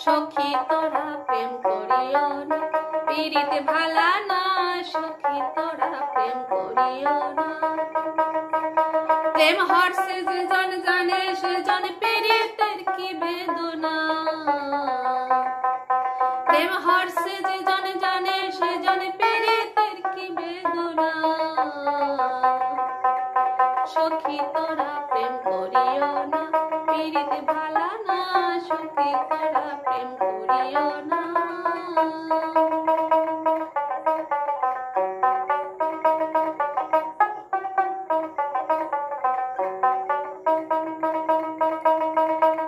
সখী তোরা প্রেম করিও না, পীড়িত ভালা না, সখী তোরা প্রেম করিও না। প্রেম হর্ষে যে জন জানে সে জন পীড়িতের কি বেদনা, প্রেম হর্ষে যে জন জানে সে জন পীড়িতের কি বেদনা। সখী তোরা প্রেম করিও না, পীড়িত ভালা না, সখী তোরা প্রেম করিও না।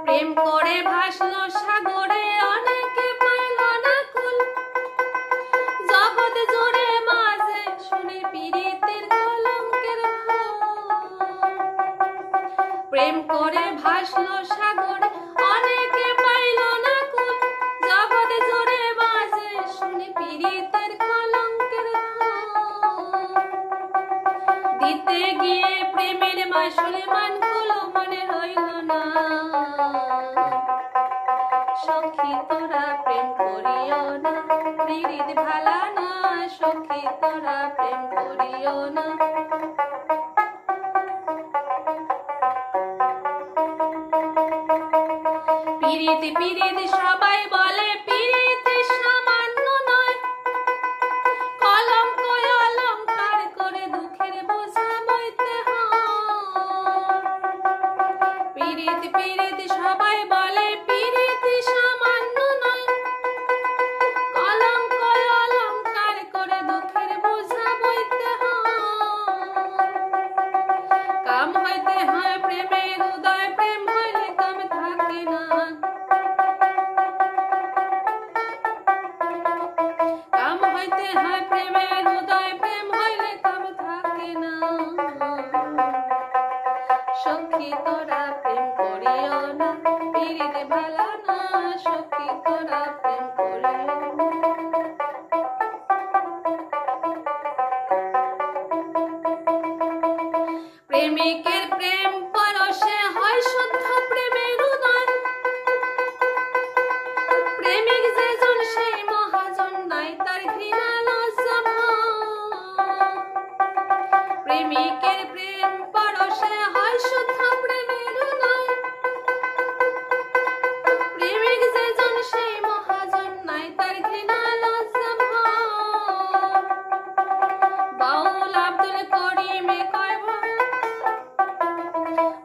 প্রেম করে ভাসলো সাগরে অনেকে পাইল না কুল, জগৎ জুড়ে মাঝে শুনে পীড়িতের কলঙ্কের ভোল। প্রেম করে ভাসলো সাগরে অনেকে পাইল না কুল, জগৎ জুড়ে মাঝে শুনে পীড়িতের কলঙ্কের ভোল। দিতে গিয়ে প্রেমের মাসুল মানগুলো মনে রইল না, সখী তোরা প্রেম করিও না, পীড়িত ভালা না, সখী তোরা প্রেম করিও না। পীড়িত পীড়িত সবাই বলে, পীড়িত সামান্য নয়, কলঙ্ক অলঙ্কার করে দুঃখের বোঝা বইতে হয়। পীড়িত পীড়িত সবাই বলে, পীড়িত সামান্য নয়, কলঙ্ক অলঙ্কার করে দুঃখের বোঝা বইতে হয়। কাম হইতে হয় প্রেমের উদয়, প্রেম হইলে কাম থাকে না। কাম হইতে হয় প্রেমের উদয়, প্রেম হইলে কাম থাকে না। সখী তোরা প্রেম করিও না, পীড়িত ভালা না, সখী তোরা প্রেম করিও না। প্রেমিকের প্রেম পরশে হয় শুদ্ধ প্রেমের উদয়, প্রেমিক যে জন সেই মহাজন, নাই তার ঘৃণা লজ্জা ভয়। প্রেমিকের প্রেম পরশে হয় শুদ্ধ প্রেমের উদয়, প্রেমিক যে জন সেই মহাজন, নাই তার ঘৃণা লজ্জা ভয়। বাউল আব্দুল করিমে কয়,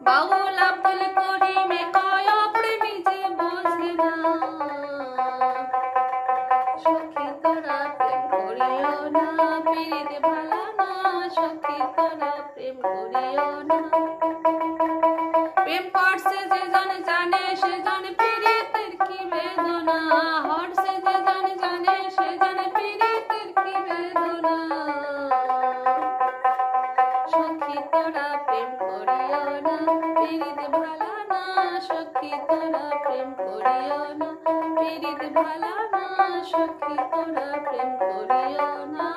বাউল আব্দুল করিমে কয়, প্রেমী যে বোঝে না। সখী তোরা প্রেম করিও না, পীড়িত ভালা না, সখী তোরা প্রেম করিও না। প্রেম করছে যে জন জানে সে জন পীড়িতের কি বেদনা, হরছে যে জন জানে সে জন পীড়িতের কি বেদনা। সখী তোরা প্রেম করিও না, পীড়িত ভালা না, সখী তোরা প্রেম করিও না, পীড়িত ভালা না, সখী তোরা প্রেম করিও না।